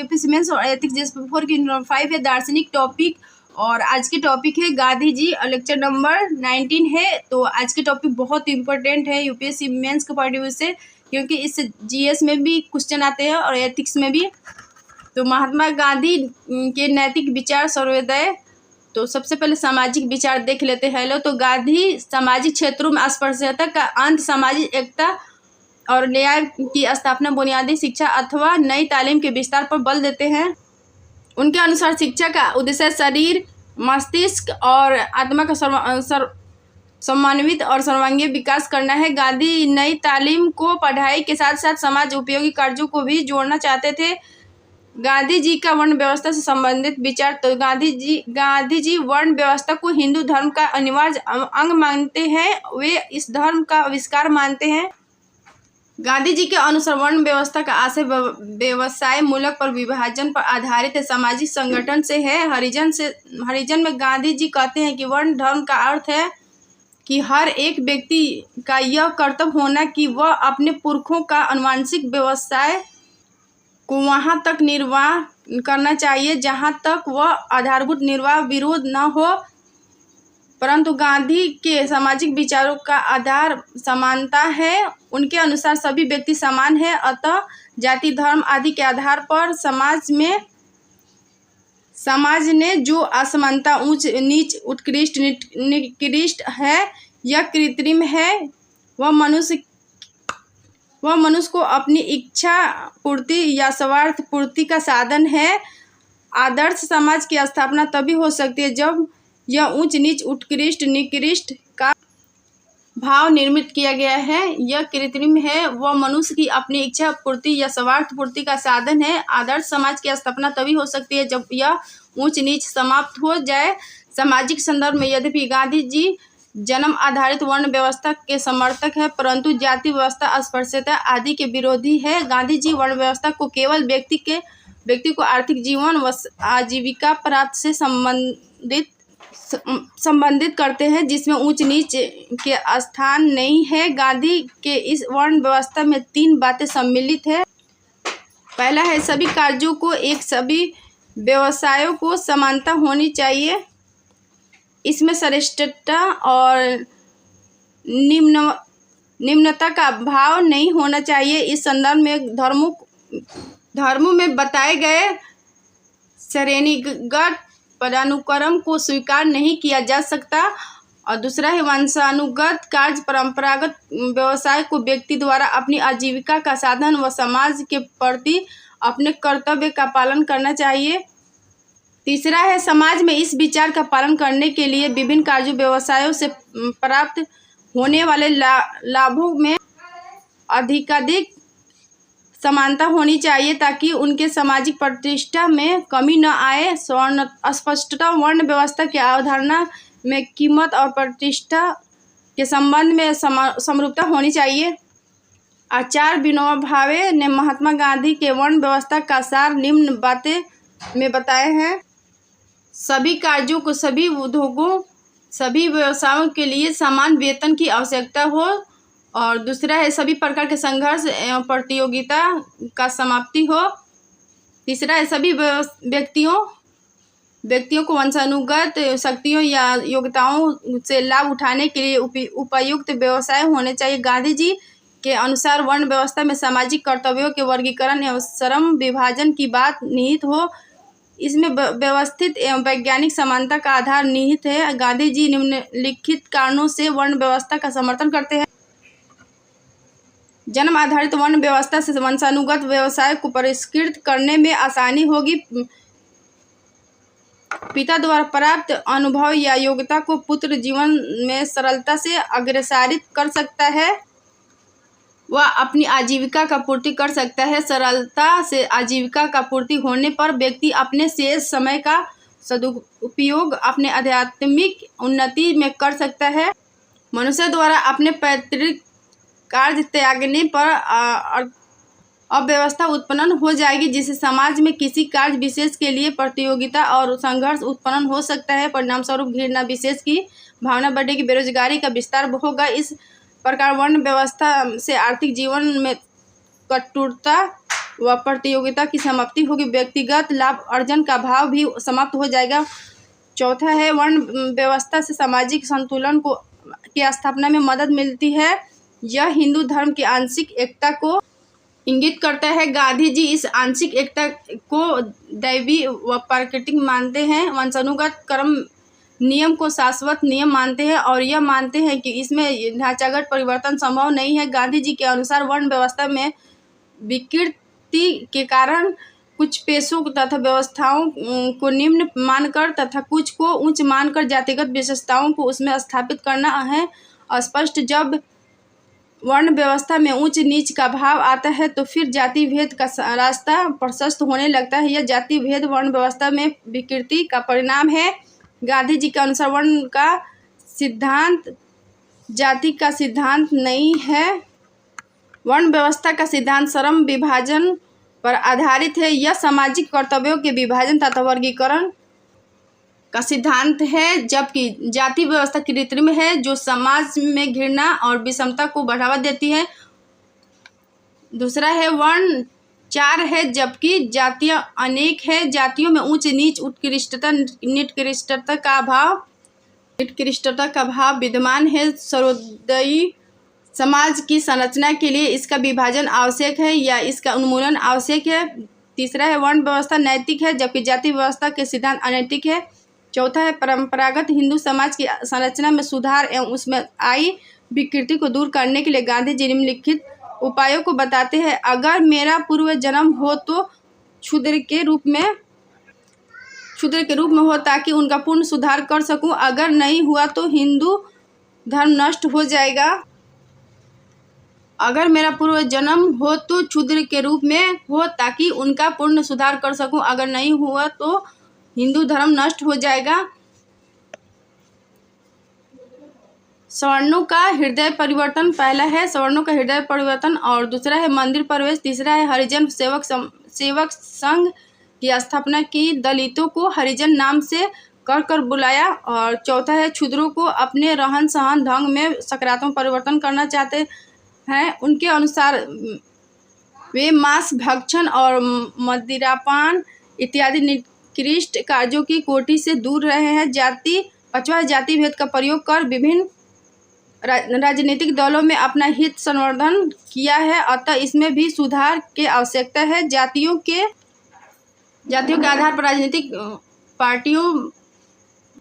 UPSC mains और ethics JS paper 4 की 5 है दार्शनिक टॉपिक। और आज के टॉपिक है गांधी जी और लेक्चर नंबर 19 है। तो आज के टॉपिक बहुत इंपॉर्टेंट है यूपीएससी मेंस के पॉइंट ऑफ व्यू से, क्योंकि इससे जीएस में भी क्वेश्चन आते हैं और एथिक्स में भी। तो महात्मा गांधी के नैतिक विचार सर्वोदय। तो सबसे पहले सामाजिक विचार देख लेते हैं। लो, तो गांधी सामाजिक क्षेत्रों में अस्पृश्यता का अंत, सामाजिक एकता और न्याय की स्थापना, बुनियादी शिक्षा अथवा नई तालीम के विस्तार पर बल देते हैं। उनके अनुसार शिक्षा का उद्देश्य शरीर, मस्तिष्क और आत्मा का समन्वित और सर्वांगीण विकास करना है। गांधी नई तालीम को पढ़ाई के साथ साथ समाज उपयोगी कार्यों को भी जोड़ना चाहते थे। गांधी जी का वर्ण व्यवस्था से संबंधित विचार। तो गांधी जी वर्ण व्यवस्था को हिंदू धर्म का अनिवार्य अंग मानते हैं। वे इस धर्म का आविष्कार मानते हैं। गांधी जी के अनुसार वर्ण व्यवस्था का आशय व्यवसाय मूलक पर विभाजन पर आधारित है, सामाजिक संगठन से है। हरिजन में गांधी जी कहते हैं कि वर्ण धर्म का अर्थ है कि हर एक व्यक्ति का यह कर्तव्य होना कि वह अपने पुरखों का आनुवंशिक व्यवसाय को वहाँ तक निर्वाह करना चाहिए जहाँ तक वह आधारभूत निर्वाह विरोध न हो। परंतु गांधी के सामाजिक विचारों का आधार समानता है। उनके अनुसार सभी व्यक्ति समान हैं, अतः जाति, धर्म आदि के आधार पर समाज ने जो असमानता, ऊंच नीच, उत्कृष्ट निकृष्ट है, यह कृत्रिम है। वह मनुष्य को अपनी इच्छा पूर्ति या स्वार्थ पूर्ति का साधन है। आदर्श समाज की स्थापना तभी हो सकती है जब यह ऊंच नीच, उत्कृष्ट निकृष्ट का भाव निर्मित किया गया है। यह कृत्रिम है। वह मनुष्य की अपनी इच्छा पूर्ति या स्वार्थ पूर्ति का साधन है। आदर्श समाज की स्थापना तभी हो सकती है जब यह ऊंच नीच समाप्त हो जाए। सामाजिक संदर्भ में यद्यपि गांधी जी जन्म आधारित वर्ण व्यवस्था के समर्थक है, परंतु जाति व्यवस्था, अस्पृश्यता आदि के विरोधी है। गांधी जी वर्ण व्यवस्था को केवल व्यक्ति को आर्थिक जीवन व आजीविका प्राप्त से संबंधित करते हैं, जिसमें ऊंच नीच के स्थान नहीं है। गांधी के इस वर्ण व्यवस्था में 3 बातें सम्मिलित है। पहला है सभी कार्यों को सभी व्यवसायों को समानता होनी चाहिए। इसमें श्रेष्ठता और निम्नता का भाव नहीं होना चाहिए। इस संदर्भ में धर्मों में बताए गए श्रेणीगत पदानुक्रम को स्वीकार नहीं किया जा सकता। और दूसरा है वंशानुगत कार्य, परंपरागत व्यवसाय को व्यक्ति द्वारा अपनी आजीविका का साधन व समाज के प्रति अपने कर्तव्य का पालन करना चाहिए। तीसरा है समाज में इस विचार का पालन करने के लिए विभिन्न कार्यों व्यवसायों से प्राप्त होने वाले लाभों में अधिकाधिक समानता होनी चाहिए ताकि उनके सामाजिक प्रतिष्ठा में कमी न आए। अस्पष्टता वर्ण व्यवस्था की अवधारणा में कीमत और प्रतिष्ठा के संबंध में समरूपता होनी चाहिए। आचार्य विनोबा भावे ने महात्मा गांधी के वर्ण व्यवस्था का सार निम्न बातें में बताए हैं। सभी कार्यों को, सभी उद्योगों, सभी व्यवसायों के लिए समान वेतन की आवश्यकता हो। और दूसरा है सभी प्रकार के संघर्ष एवं प्रतियोगिता का समाप्ति हो। तीसरा है सभी व्यक्तियों को वंशानुगत शक्तियों या योग्यताओं से लाभ उठाने के लिए उपयुक्त व्यवसाय होने चाहिए। गांधी जी के अनुसार वर्ण व्यवस्था में सामाजिक कर्तव्यों के वर्गीकरण एवं श्रम विभाजन की बात निहित हो। इसमें व्यवस्थित एवं वैज्ञानिक समानता का आधार निहित है। गांधी जी निम्नलिखित कारणों से वर्ण व्यवस्था का समर्थन करते हैं। जन्म आधारित वर्ण व्यवस्था से वंशानुगत व्यवसाय को परिष्कृत करने में आसानी होगी। पिता द्वारा प्राप्त अनुभव या योग्यता को पुत्र जीवन में सरलता से अग्रसारित कर सकता है। वह अपनी आजीविका का पूर्ति कर सकता है। सरलता से आजीविका का पूर्ति होने पर व्यक्ति अपने शेष समय का सदुपयोग अपने आध्यात्मिक उन्नति में कर सकता है। मनुष्य द्वारा अपने पैतृक कार्य त्यागने पर अव्यवस्था उत्पन्न हो जाएगी, जिससे समाज में किसी कार्य विशेष के लिए प्रतियोगिता और संघर्ष उत्पन्न हो सकता है। परिणामस्वरूप घृणा विशेष की भावना बढ़ेगी, बेरोजगारी का विस्तार होगा। इस प्रकार वर्ण व्यवस्था से आर्थिक जीवन में कठोरता व प्रतियोगिता की समाप्ति होगी। व्यक्तिगत लाभ अर्जन का भाव भी समाप्त हो जाएगा। चौथा है वर्ण व्यवस्था से सामाजिक संतुलन की स्थापना में मदद मिलती है। यह हिंदू धर्म की आंशिक एकता को इंगित करता है। गांधी जी इस आंशिक एकता को दैवी व प्राकृतिक मानते हैं। वंशानुगत कर्म नियम को शाश्वत नियम मानते हैं और यह मानते हैं कि इसमें ढांचागत परिवर्तन संभव नहीं है। गांधी जी के अनुसार वर्ण व्यवस्था में विकृति के कारण कुछ पेशों तथा व्यवस्थाओं को निम्न मानकर तथा कुछ को उच्च मानकर जातिगत विशेषताओं को उसमें स्थापित करना है स्पष्ट। जब वर्ण व्यवस्था में उच्च नीच का भाव आता है तो फिर जाति भेद का रास्ता प्रशस्त होने लगता है। यह जाति भेद वर्ण व्यवस्था में विकृति का परिणाम है। गांधी जी के अनुसार वर्ण का सिद्धांत जाति का सिद्धांत नहीं है। वर्ण व्यवस्था का सिद्धांत श्रम विभाजन पर आधारित है। यह सामाजिक कर्तव्यों के विभाजन तथा वर्गीकरण का सिद्धांत है, जबकि जाति व्यवस्था कृत्रिम है जो समाज में घृणा और विषमता को बढ़ावा देती है। दूसरा है वर्ण चार है जबकि जातियां अनेक है। जातियों में उच्च नीच उत्कृष्टता निकृष्टता का भाव विद्यमान है। सर्वोदयी समाज की संरचना के लिए इसका विभाजन आवश्यक है या इसका उन्मूलन आवश्यक है। तीसरा है वर्ण व्यवस्था नैतिक है जबकि जाति व्यवस्था के सिद्धांत अनैतिक है। चौथा है परंपरागत हिंदू समाज की संरचना में सुधार एवं उसमें आई विकृति को दूर करने के लिए गांधी जी निम्नलिखित उपायों को बताते हैं। अगर मेरा पूर्व जन्म हो तो क्षुद्र के रूप में हो ताकि उनका पूर्ण सुधार कर सकूं। अगर नहीं हुआ तो हिंदू धर्म नष्ट हो जाएगा। अगर मेरा पूर्व जन्म हो तो क्षुद्र के रूप में हो ताकि उनका पूर्ण सुधार कर सकूं। अगर नहीं हुआ तो हिंदू धर्म नष्ट हो जाएगा। सवर्णों का हृदय परिवर्तन, पहला है सवर्णों का हृदय परिवर्तन और दूसरा है मंदिर प्रवेश। तीसरा है हरिजन सेवक संघ की स्थापना की, दलितों को हरिजन नाम से कर बुलाया। और चौथा है क्षुद्रों को अपने रहन सहन ढंग में सकारात्मक परिवर्तन करना चाहते हैं। उनके अनुसार वे मांस भक्षण और मदिरापान इत्यादि निकृष्ट कार्यों की कोटि से दूर रहे हैं। पांचवा जाति भेद का प्रयोग कर विभिन्न राजनीतिक दलों में अपना हित संवर्धन किया है, अतः इसमें भी सुधार की आवश्यकता है। जातियों के आधार पर राजनीतिक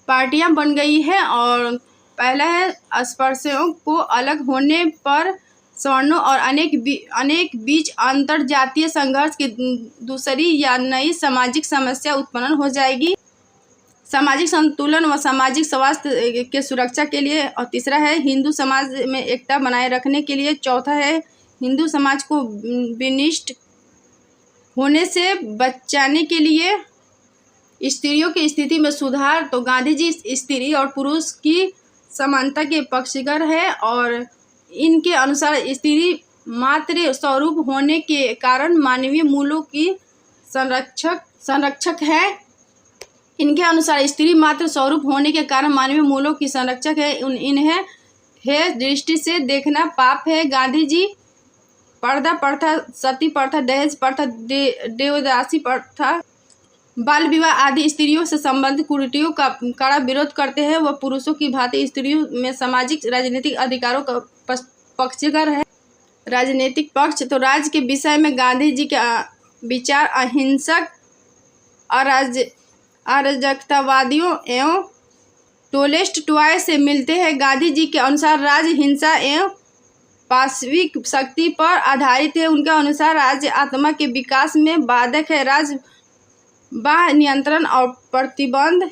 पार्टियां बन गई है। और पहला है अस्पृश्यों को अलग होने पर सवर्णों और अनेक बीच अंतर जातीय संघर्ष की दूसरी या नई सामाजिक समस्या उत्पन्न हो जाएगी। सामाजिक संतुलन व सामाजिक स्वास्थ्य के सुरक्षा के लिए। और तीसरा है हिंदू समाज में एकता बनाए रखने के लिए। चौथा है हिंदू समाज को विनिष्ट होने से बचाने के लिए। स्त्रियों की स्थिति में सुधार, तो गांधी जी स्त्री और पुरुष की समानता के पक्षधर है और इनके अनुसार स्त्री मात्र स्वरूप होने के कारण मानवीय मूल्यों की संरक्षक है। इनके अनुसार स्त्री मात्र स्वरूप होने के कारण मानवीय मूल्यों की संरक्षक है। इन्हें है दृष्टि से देखना पाप है। गांधी जी पर्दा प्रथा, सती प्रथा, दहेज प्रथा, देवदासी प्रथा, बाल विवाह आदि स्त्रियों से संबंधित कुरीतियों का कड़ा विरोध करते हैं। वह पुरुषों की भांति स्त्रियों में सामाजिक राजनीतिक अधिकारों का पक्षधर है। राजनीतिक पक्ष, तो राज्य के विषय में गांधी जी के विचार अहिंसक अराजकतावादियों एवं टोलेस्टॉय से मिलते हैं। गांधी जी के अनुसार राज्य हिंसा एवं पाशविक शक्ति पर आधारित है। उनके अनुसार राज्य आत्मा के विकास में बाधक है। राज्य बाह्य नियंत्रण और प्रतिबंध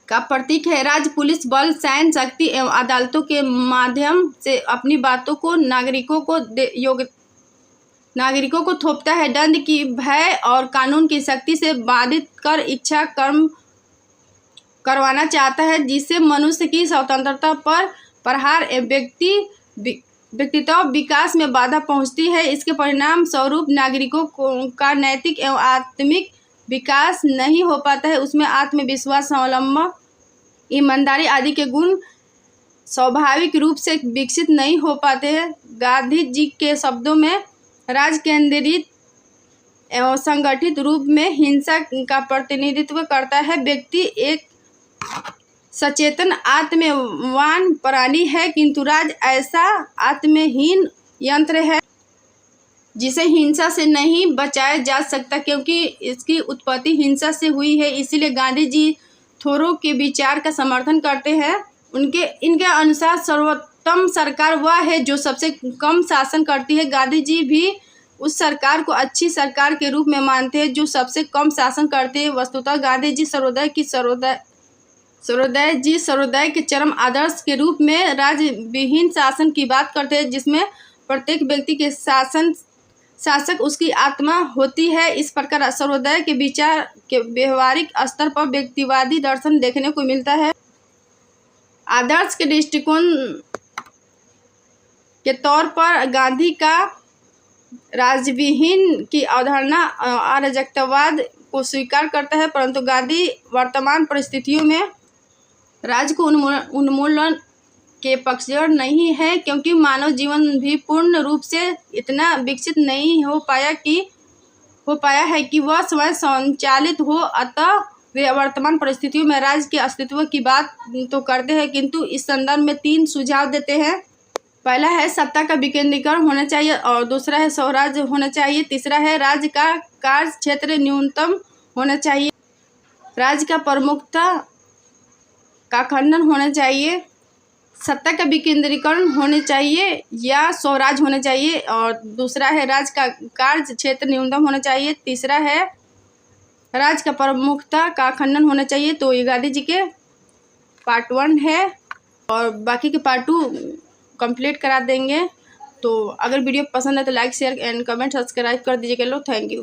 का प्रतीक है। राज्य पुलिस बल, सैन्य शक्ति एवं अदालतों के माध्यम से अपनी बातों को नागरिकों को थोपता है। दंड की भय और कानून की शक्ति से बाधित कर इच्छा कर्म करवाना चाहता है, जिससे मनुष्य की स्वतंत्रता पर प्रहार व्यक्तित्व विकास में बाधा पहुंचती है। इसके परिणाम स्वरूप नागरिकों का नैतिक एवं आत्मिक विकास नहीं हो पाता है। उसमें आत्मविश्वास, स्वावलंबन, ईमानदारी आदि के गुण स्वाभाविक रूप से विकसित नहीं हो पाते हैं। गांधी जी के शब्दों में राज केंद्रित एवं संगठित रूप में हिंसा का प्रतिनिधित्व करता है। व्यक्ति एक सचेतन आत्मवान प्राणी है, किंतु राज ऐसा आत्महीन यंत्र है जिसे हिंसा से नहीं बचाया जा सकता, क्योंकि इसकी उत्पत्ति हिंसा से हुई है। इसीलिए गांधी जी थोरो के विचार का समर्थन करते हैं। इनके अनुसार सर्वोत्तम सरकार वह है जो सबसे कम शासन करती है। गांधी जी भी उस सरकार को अच्छी सरकार के रूप में मानते हैं जो सबसे कम शासन करते हैं। वस्तुतः गांधी जी सर्वोदय के चरम आदर्श के रूप में राजविहीन शासन की बात करते हैं, जिसमें प्रत्येक व्यक्ति के शासक उसकी आत्मा होती है। इस प्रकार सर्वोदय के विचार के व्यवहारिक स्तर पर व्यक्तिवादी दर्शन देखने को मिलता है। आदर्श के दृष्टिकोण के तौर पर गांधी का राजविहीन की अवधारणा अराजकतावाद को स्वीकार करता है, परंतु गांधी वर्तमान परिस्थितियों में राज को उन्मूलन के पक्षधर नहीं है, क्योंकि मानव जीवन भी पूर्ण रूप से इतना विकसित नहीं हो पाया है कि वह स्वयं संचालित हो। अतः वे वर्तमान परिस्थितियों में राज के अस्तित्व की बात तो करते हैं, किंतु इस संदर्भ में 3 सुझाव देते हैं। पहला है सत्ता का विकेंद्रीकरण होना चाहिए, और दूसरा है स्वराज होना चाहिए, तीसरा है राज्य का कार्य क्षेत्र न्यूनतम होना चाहिए, राज्य का प्रमुखता का खंडन होना चाहिए, सत्ता का विकेंद्रीकरण होने चाहिए या स्वराज होना चाहिए, और दूसरा है राज्य का कार्य क्षेत्र न्यूनतम होना चाहिए, तीसरा है राज्य का प्रमुखता का खंडन होना चाहिए। तो ये गांधी जी के पार्ट 1 है, और बाकी के पार्ट 2 कंप्लीट करा देंगे। तो अगर वीडियो पसंद है तो like share and comment subscribe कर दीजिएगा। लो, थैंक यू।